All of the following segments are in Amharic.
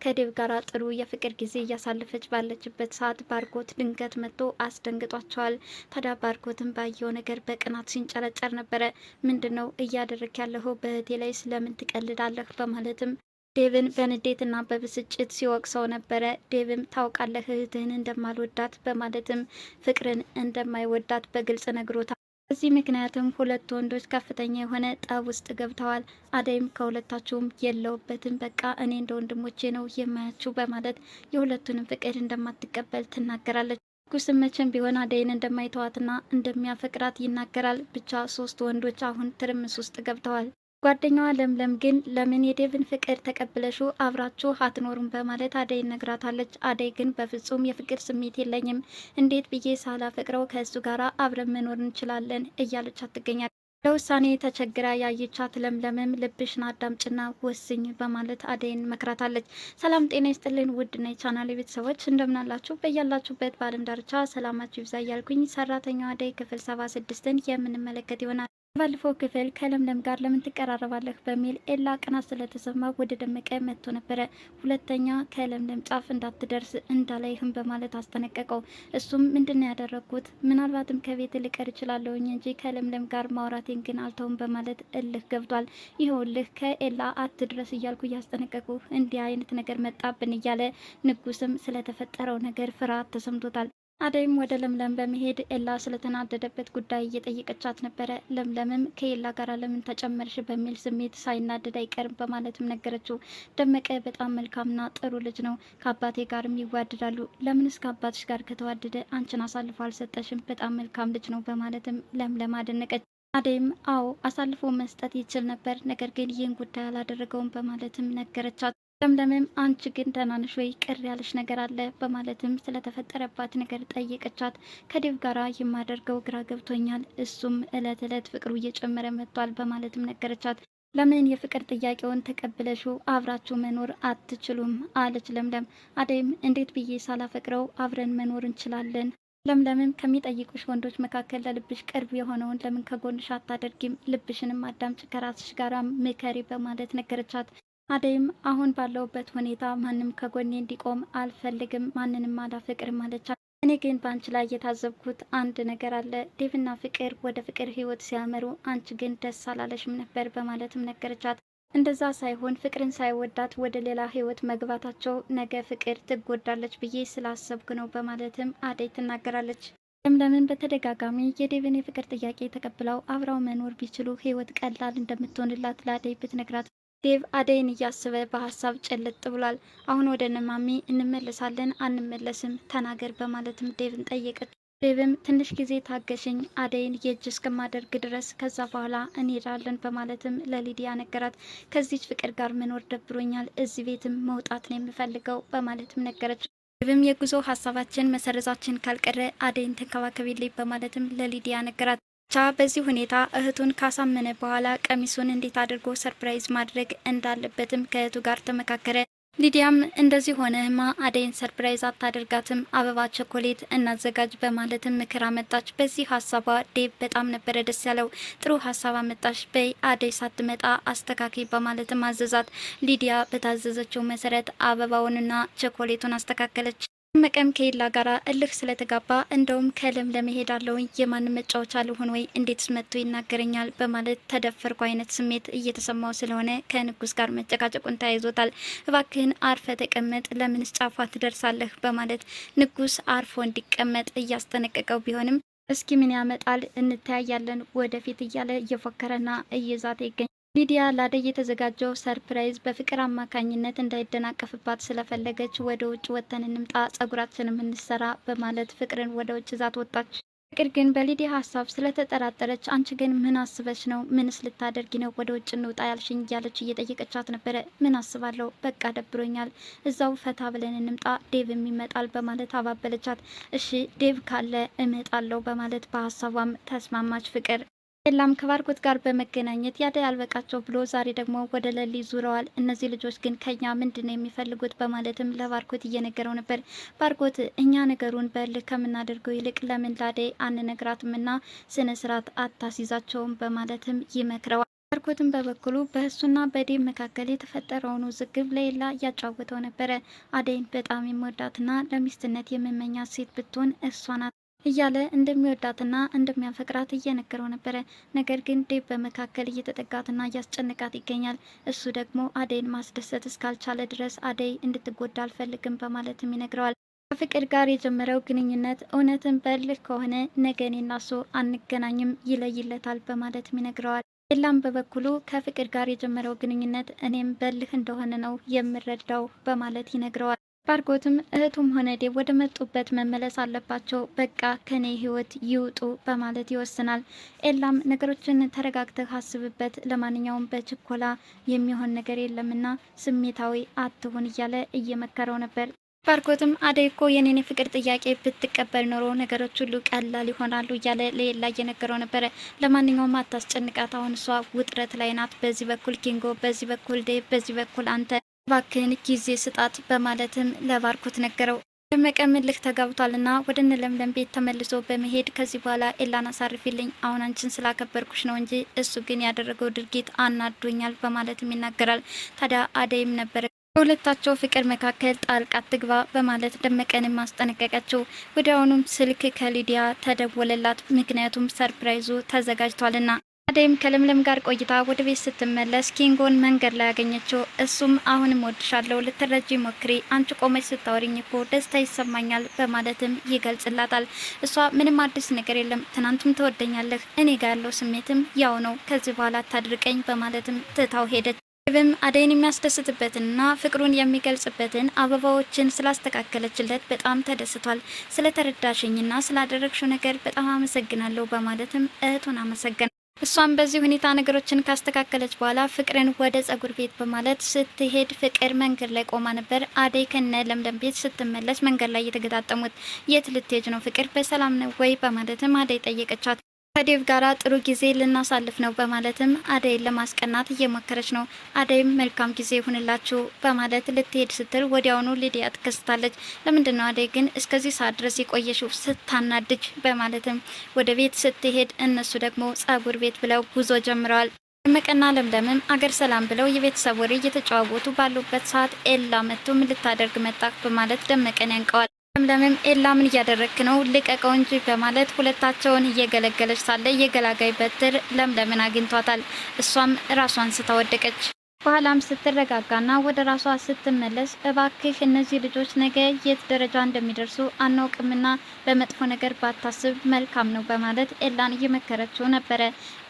ከዴቭ ጋር ጥሩ የፍቅር ጊዜ እያሳለፈች ባለችበት ሰዓት ባርኮት ድንገት መጥቶ አስደንግጧቸዋል። ታዲያ ባርኮትን ባየው ነገር በቅናት ሲንጨረጨር ነበረ። ምንድነው እያደረክ ያለኸው? በእህቴ ላይ ስለምን ትቀልዳለህ? በማለትም ዴቭን በንዴትና በብስጭት ሲወቅሰው ነበረ። ዴቭም ታውቃለህ እህትህን እንደማልወዳት በማለትም ፍቅርን እንደማይወዳት በግልጽ ነግሮታል። በዚህ ምክንያትም ሁለት ወንዶች ከፍተኛ የሆነ ጠብ ውስጥ ገብተዋል። አደይም ከሁለታችሁም የለውበትም፣ በቃ እኔ እንደ ወንድሞቼ ነው የማያችሁ በማለት የሁለቱንም ፍቅር እንደማትቀበል ትናገራለች። ንጉስም መቼም ቢሆን አደይን እንደማይተዋትና እንደሚያፈቅራት ይናገራል። ብቻ ሶስት ወንዶች አሁን ትርምስ ውስጥ ገብተዋል። ጓደኛዋ ለምለም ግን ለምን የዴቭን ፍቅር ተቀብለሹ አብራችሁ አትኖሩም በማለት አደይ ነግራታለች። አደይ ግን በፍጹም የፍቅር ስሜት የለኝም፣ እንዴት ብዬ ሳላፈቅረው ከእሱ ጋር አብረን መኖር እንችላለን እያለቻት ትገኛለች። ለውሳኔ ተቸግራ ያየቻት ለምለምም ልብሽን አዳምጭና ወስኝ በማለት አደይን መክራታለች። ሰላም ጤና ይስጥልን ውድና የቻናሌ ቤተሰቦች እንደምናላችሁ በያላችሁበት በአለም ዳርቻ ሰላማችሁ ይብዛ እያልኩኝ ሰራተኛዋ አደይ ክፍል 76ን የምንመለከት ይሆናል። ባለፈው ክፍል ከለምለም ጋር ለምን ትቀራረባለህ በሚል ኤላ ቅናት ስለተሰማ ወደ ደመቀ መጥቶ ነበረ። ሁለተኛ ከለምለም ጫፍ እንዳትደርስ እንዳላይህም በማለት አስጠነቀቀው። እሱም ምንድነው ያደረግኩት? ምናልባትም ከቤት ልቀር እችላለሁኝ እንጂ ከለምለም ጋር ማውራቴን ግን አልተውም በማለት እልህ ገብቷል። ይኸውልህ ከኤላ አትድረስ እያልኩ እያስጠነቀቁ እንዲህ አይነት ነገር መጣብን እያለ ንጉስም ስለተፈጠረው ነገር ፍርሃት ተሰምቶታል። አደይም ወደ ለምለም በመሄድ ኤላ ስለተናደደበት ጉዳይ እየጠየቀቻት ነበረ። ለምለምም ከኤላ ጋር ለምን ተጨመርሽ በሚል ስሜት ሳይናደድ አይቀርም በማለትም ነገረችው። ደመቀ በጣም መልካምና ጥሩ ልጅ ነው፣ ከአባቴ ጋርም ይዋደዳሉ። ለምንስ ከአባትሽ ጋር ከተዋደደ አንቺን አሳልፎ አልሰጠሽም? በጣም መልካም ልጅ ነው በማለትም ለምለም አደነቀች። አደይም አዎ አሳልፎ መስጠት ይችል ነበር፣ ነገር ግን ይህን ጉዳይ አላደረገውም በማለትም ነገረቻት። ለምለምም አንቺ ግን ደህና ነሽ ወይ? ቅር ያለሽ ነገር አለ በማለትም ስለተፈጠረባት ነገር ጠየቀቻት። ከዴቭ ጋራ የማደርገው ግራ ገብቶኛል፣ እሱም እለት እለት ፍቅሩ እየጨመረ መጥቷል በማለትም ነገረቻት። ለምን የፍቅር ጥያቄውን ተቀብለሹ አብራችሁ መኖር አትችሉም? አለች ለምለም። አደይም እንዴት ብዬ ሳላፈቅረው አብረን መኖር እንችላለን? ለምለምም ከሚጠይቁሽ ወንዶች መካከል ለልብሽ ቅርብ የሆነውን ለምን ከጎንሽ አታደርጊም? ልብሽንም አዳምጭ፣ ከራስሽ ጋራ ምከሪ በማለት ነገረቻት። አደይም አሁን ባለውበት ሁኔታ ማንም ከጎኔ እንዲቆም አልፈልግም፣ ማንንም አላፈቅርም አለቻት። እኔ ግን በአንቺ ላይ የታዘብኩት አንድ ነገር አለ። ዴቭና ፍቅር ወደ ፍቅር ህይወት ሲያመሩ አንቺ ግን ደስ አላለሽም ነበር በማለትም ነገረቻት። እንደዛ ሳይሆን ፍቅርን ሳይወዳት ወደ ሌላ ህይወት መግባታቸው ነገ ፍቅር ትጎዳለች ብዬ ስላሰብኩ ነው በማለትም አደይ ትናገራለች። ለምለምን በተደጋጋሚ የዴቭን የፍቅር ጥያቄ ተቀብለው አብረው መኖር ቢችሉ ህይወት ቀላል እንደምትሆንላት ለአደይ ብትነግራት ዴቭ አደይን እያስበ በሀሳብ ጭልጥ ብሏል። አሁን ወደ ነማሚ እንመለሳለን አንመለስም ተናገር በማለትም ዴቭን ጠየቀች። ዴቭም ትንሽ ጊዜ ታገሽኝ አደይን የእጅ እስከማደርግ ድረስ፣ ከዛ በኋላ እንሄዳለን በማለትም ለሊዲያ ነገራት። ከዚች ፍቅር ጋር መኖር ደብሮኛል፣ እዚህ ቤትም መውጣት ነው የምፈልገው በማለትም ነገረች። ዴቭም የጉዞ ሀሳባችን መሰረዛችን ካልቀረ አደይን ተንከባከቢልኝ በማለትም ለሊዲያ ነገራት። ብቻ በዚህ ሁኔታ እህቱን ካሳመነ በኋላ ቀሚሱን እንዴት አድርጎ ሰርፕራይዝ ማድረግ እንዳለበትም ከእህቱ ጋር ተመካከረ። ሊዲያም እንደዚህ ሆነህማ አደይን ሰርፕራይዝ አታደርጋትም፣ አበባ ቸኮሌት እናዘጋጅ በማለትም ምክር አመጣች። በዚህ ሀሳቧ ዴቭ በጣም ነበረ ደስ ያለው። ጥሩ ሀሳብ አመጣሽ፣ በይ አደይ ሳትመጣ አስተካኪ በማለትም አዘዛት። ሊዲያ በታዘዘችው መሰረት አበባውንና ቸኮሌቱን አስተካከለች። ደመቀም ከኤላ ጋራ እልህ ስለተጋባ እንደውም ከለምለም እሄዳለሁኝ የማንም መጫወቻ ልሆን ወይ እንዴትስ መጥቶ ይናገረኛል በማለት ተደፈርኩ አይነት ስሜት እየተሰማው ስለሆነ ከንጉስ ጋር መጨቃጨቁን ተያይዞታል። እባክህን አርፈ ተቀመጥ፣ ለምንስ ጫፏ ትደርሳለህ በማለት ንጉስ አርፎ እንዲቀመጥ እያስጠነቀቀው ቢሆንም እስኪ ምን ያመጣል እንተያያለን ወደፊት እያለ እየፎከረና እየዛተ ይገኛል። ሊዲያ ለአደይ የተዘጋጀው ሰርፕራይዝ በፍቅር አማካኝነት እንዳይደናቀፍባት ስለፈለገች ወደ ውጭ ወጥተን እንምጣ ጸጉራችንም እንሰራ በማለት ፍቅርን ወደ ውጭ ዛት ወጣች። ፍቅር ግን በሊዲያ ሀሳብ ስለተጠራጠረች አንቺ ግን ምን አስበሽ ነው? ምንስ ልታደርጊ ነው ወደ ውጭ እንውጣ ያልሽኝ? እያለች እየጠየቀቻት ነበረ። ምን አስባለሁ፣ በቃ ደብሮኛል፣ እዛው ፈታ ብለን እንምጣ፣ ዴቭም ይመጣል በማለት አባበለቻት። እሺ ዴቭ ካለ እመጣለሁ በማለት በሀሳቧም ተስማማች ፍቅር። ኤላም ከባርኮት ጋር በመገናኘት ያደይ አልበቃቸው ብሎ ዛሬ ደግሞ ወደ ለሊ ዙረዋል። እነዚህ ልጆች ግን ከኛ ምንድን ነው የሚፈልጉት በማለትም ለባርኮት እየነገረው ነበር። ባርኮት እኛ ነገሩን በልህ ከምናደርገው ይልቅ ለምን ላደይ አንነግራትምና ስነ ስርዓት አታስይዛቸውም በማለትም ይመክረዋል። ባርኮትም በበኩሉ በእሱና በዴብ መካከል የተፈጠረውን ውዝግብ ለኤላ እያጫወተው ነበረ። አደይን በጣም የሚወዳትና ለሚስትነት የምመኛት ሴት ብትሆን እሷ ናት እያለ እንደሚወዳትና እንደሚያፈቅራት እየነገረው ነበረ። ነገር ግን ዴብ በመካከል እየተጠጋትና እያስጨነቃት ይገኛል። እሱ ደግሞ አደይን ማስደሰት እስካልቻለ ድረስ አደይ እንድትጎዳ አልፈልግም በማለትም ይነግረዋል። ከፍቅር ጋር የጀመረው ግንኙነት እውነትን በልህ ከሆነ ነገ እኔና እሱ አንገናኝም ይለይለታል በማለትም ይነግረዋል። ኤላም በበኩሉ ከፍቅር ጋር የጀመረው ግንኙነት እኔም በልህ እንደሆነ ነው የምረዳው በማለት ይነግረዋል። ባርኮትም እህቱም ሆነ ዴብ ወደ መጡበት መመለስ አለባቸው፣ በቃ ከኔ ህይወት ይውጡ በማለት ይወስናል። ኤላም ነገሮችን ተረጋግተህ አስብበት፣ ለማንኛውም በችኮላ የሚሆን ነገር የለምና ስሜታዊ አትሁን እያለ እየመከረው ነበር። ባርኮትም አደይ እኮ የኔን ፍቅር ጥያቄ ብትቀበል ኖሮ ነገሮች ሁሉ ቀላል ይሆናሉ እያለ ለኤላ እየነገረው ነበረ። ለማንኛውም አታስጨንቃት፣ አሁን እሷ ውጥረት ላይ ናት። በዚህ በኩል ኪንጎ፣ በዚህ በኩል ዴብ፣ በዚህ በኩል አንተ፣ እባክህን ጊዜ ስጣት በማለትም ለባርኮት ነገረው። ደመቀ ምልህ ተጋብቷልና ወደ እነ ለምለም ቤት ተመልሶ በመሄድ ከዚህ በኋላ ኤላን አሳርፊልኝ፣ አሁን አንቺን ስላከበርኩሽ ነው እንጂ እሱ ግን ያደረገው ድርጊት አናዶኛል በማለትም ይናገራል። ታዲያ አደይም ነበረ በሁለታቸው ፍቅር መካከል ጣልቃ ትግባ በማለት ደመቀንም ማስጠነቀቀችው። ወዲያውኑም ስልክ ከሊዲያ ተደወለላት፣ ምክንያቱም ሰርፕራይዙ ተዘጋጅቷልና። አደይም ከለምለም ጋር ቆይታ ወደ ቤት ስትመለስ ኪንጎን መንገድ ላይ ያገኘችው። እሱም አሁንም ወድሻለሁ፣ ልትረጂ ሞክሪ፣ አንቺ ቆመች ስታወሪኝ እኮ ደስታ ይሰማኛል በማለትም ይገልጽላታል። እሷ ምንም አዲስ ነገር የለም፣ ትናንትም ትወደኛለህ፣ እኔ ጋር ያለው ስሜትም ያው ነው፣ ከዚህ በኋላ ታድርቀኝ በማለትም ትታው ሄደች። ዴብም አደይን የሚያስደስትበትንና ፍቅሩን የሚገልጽበትን አበባዎችን ስላስተካከለችለት በጣም ተደስቷል። ስለተረዳሽኝና ስላደረግሽው ነገር በጣም አመሰግናለሁ በማለትም እህቱን አመሰገነ። እሷም በዚህ ሁኔታ ነገሮችን ካስተካከለች በኋላ ፍቅርን ወደ ጸጉር ቤት በማለት ስትሄድ ፍቅር መንገድ ላይ ቆማ ነበር። አደይ ከነ ለምለም ቤት ስትመለስ መንገድ ላይ እየተገጣጠሙት፣ የት ልትሄጅ ነው ፍቅር፣ በሰላም ነው ወይ በማለትም አደይ ጠየቀቻት። ከዴቭ ጋራ ጥሩ ጊዜ ልናሳልፍ ነው በማለትም አደይን ለማስቀናት እየሞከረች ነው። አደይም መልካም ጊዜ ይሁንላችሁ በማለት ልትሄድ ስትል ወዲያውኑ ሊዲያ ትከስታለች። ለምንድን ነው አደይ ግን እስከዚህ ሰዓት ድረስ የቆየሽው ስታናድጅ በማለትም ወደ ቤት ስትሄድ እነሱ ደግሞ ጸጉር ቤት ብለው ጉዞ ጀምረዋል። ደመቀና ለምለምም አገር ሰላም ብለው የቤተሰብ ወሬ እየተጨዋወቱ ባሉበት ሰዓት ኤላ መጥቶ ምን ልታደርግ መጣክ በማለት ደመቀን ያንቀዋል። ለምለምም ኤላ ምን እያደረክ ነው ልቀቀው እንጂ በማለት ሁለታቸውን እየገለገለች ሳለ የገላጋይ በትር ለምለምን አግኝቷታል። እሷም ራሷን ስታወደቀች በኋላም ስትረጋጋና ወደ ራሷ ስትመለስ እባክህ እነዚህ ልጆች ነገ የት ደረጃ እንደሚደርሱ አናውቅምና በመጥፎ ነገር ባታስብ መልካም ነው በማለት ኤላን እየመከረችው ነበረ።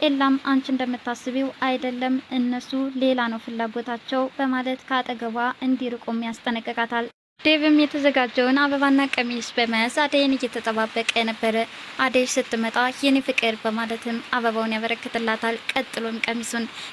ኤላም አንቺ እንደምታስቢው አይደለም፣ እነሱ ሌላ ነው ፍላጎታቸው በማለት ከአጠገቧ እንዲርቁም ያስጠነቅቃታል። ዴቭም የተዘጋጀውን አበባና ቀሚስ በመያዝ አደይን እየተጠባበቀ ነበረ። አደይ ስትመጣ የኔ ፍቅር በማለትም አበባውን ያበረክትላታል። ቀጥሎም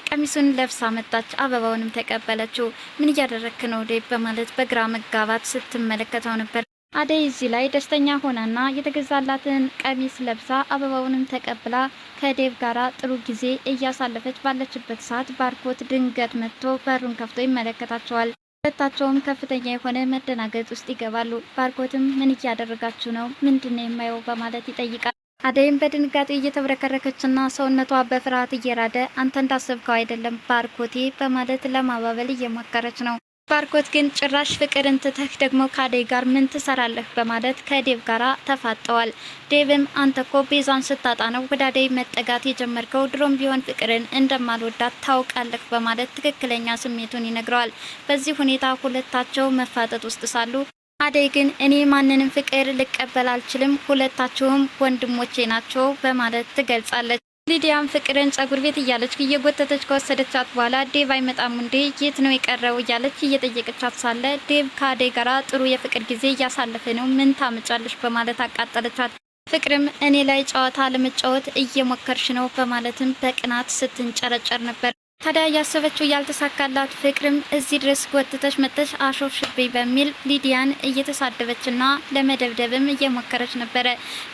ቀሚሱን ለብሳ መጣች። አበባውንም ተቀበለችው። ምን እያደረክ ነው ዴቭ በማለት በግራ መጋባት ስትመለከተው ነበር። አደይ እዚህ ላይ ደስተኛ ሆናና የተገዛላትን ቀሚስ ለብሳ አበባውንም ተቀብላ ከዴቭ ጋራ ጥሩ ጊዜ እያሳለፈች ባለችበት ሰዓት ባርኮት ድንገት መጥቶ በሩን ከፍቶ ይመለከታቸዋል። ሁለታቸውም ከፍተኛ የሆነ መደናገጥ ውስጥ ይገባሉ። ባርኮትም ምን እያደረጋችሁ ነው? ምንድነው የማየው? በማለት ይጠይቃል። አደይም በድንጋጤ እየተብረከረከችና ሰውነቷ በፍርሃት እየራደ አንተ እንዳሰብከው አይደለም ባርኮቴ በማለት ለማባበል እየሞከረች ነው። ባርኮት ግን ጭራሽ ፍቅርን ትተህ ደግሞ ከአደይ ጋር ምን ትሰራለህ? በማለት ከዴቭ ጋራ ተፋጠዋል። ዴቭም አንተ እኮ ቤዛን ስታጣ ነው ወደ አደይ መጠጋት የጀመርከው፣ ድሮም ቢሆን ፍቅርን እንደማልወዳት ታውቃለህ በማለት ትክክለኛ ስሜቱን ይነግረዋል። በዚህ ሁኔታ ሁለታቸው መፋጠጥ ውስጥ ሳሉ አደይ ግን እኔ ማንንም ፍቅር ልቀበል አልችልም፣ ሁለታቸውም ወንድሞቼ ናቸው በማለት ትገልጻለች። ሊዲያም ፍቅርን ጸጉር ቤት እያለች እየጎተተች ከወሰደቻት በኋላ ዴቭ አይመጣም እንዴ የት ነው የቀረው እያለች እየጠየቀቻት ሳለ ዴቭ ከአደይ ጋራ ጥሩ የፍቅር ጊዜ እያሳለፈ ነው ምን ታመጫለሽ በማለት አቃጠለቻት። ፍቅርም እኔ ላይ ጨዋታ ለመጫወት እየሞከርሽ ነው በማለትም በቅናት ስትንጨረጨር ነበር። ታዲያ ያሰበችው ያልተሳካላት ፍቅርም እዚህ ድረስ ጎትተሽ መጥተሽ አሾፍሽብኝ በሚል ሊዲያን እየተሳደበችና ለመደብደብም እየሞከረች ነበረ።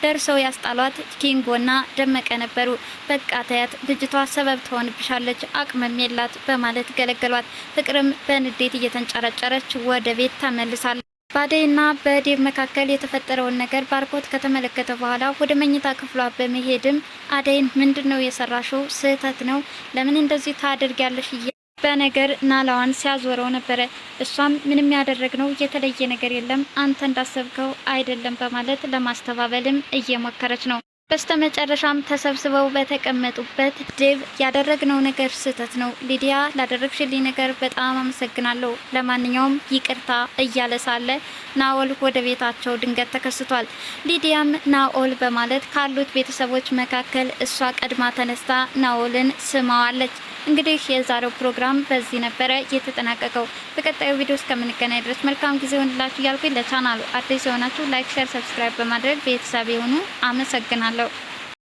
ደርሰው ያስጣሏት ኪንጎና ደመቀ ነበሩ። በቃ ተያት ልጅቷ ሰበብ ትሆንብሻለች አቅመም የላት በማለት ገለገሏት። ፍቅርም በንዴት እየተንጨረጨረች ወደ ቤት ተመልሳለች። በአደይና በዴቭ መካከል የተፈጠረውን ነገር ባርኮት ከተመለከተ በኋላ ወደ መኝታ ክፍሏ በመሄድም አደይን ምንድነው የሰራሽው? ስህተት ነው፣ ለምን እንደዚህ ታደርጊያለሽ? በነገር ናላዋን ሲያዞረው ነበረ። እሷም ምንም ያደረግነው የተለየ ነገር የለም፣ አንተ እንዳሰብከው አይደለም በማለት ለማስተባበልም እየሞከረች ነው። በስተመጨረሻም ተሰብስበው በተቀመጡበት ዴቭ ያደረግነው ነገር ስህተት ነው፣ ሊዲያ ላደረግሽልኝ ነገር በጣም አመሰግናለሁ፣ ለማንኛውም ይቅርታ እያለ ሳለ ናኦል ወደ ቤታቸው ድንገት ተከስቷል። ሊዲያም ናኦል በማለት ካሉት ቤተሰቦች መካከል እሷ ቀድማ ተነስታ ናኦልን ስማዋለች። እንግዲህ የዛሬው ፕሮግራም በዚህ ነበረ የተጠናቀቀው። በቀጣዩ ቪዲዮ እስከምንገናኝ ድረስ መልካም ጊዜ ሆንላችሁ እያልኩኝ ለቻናሉ አዲስ የሆናችሁ ላይክ፣ ሼር፣ ሰብስክራይብ በማድረግ ቤተሰብ የሆኑ አመሰግናለሁ።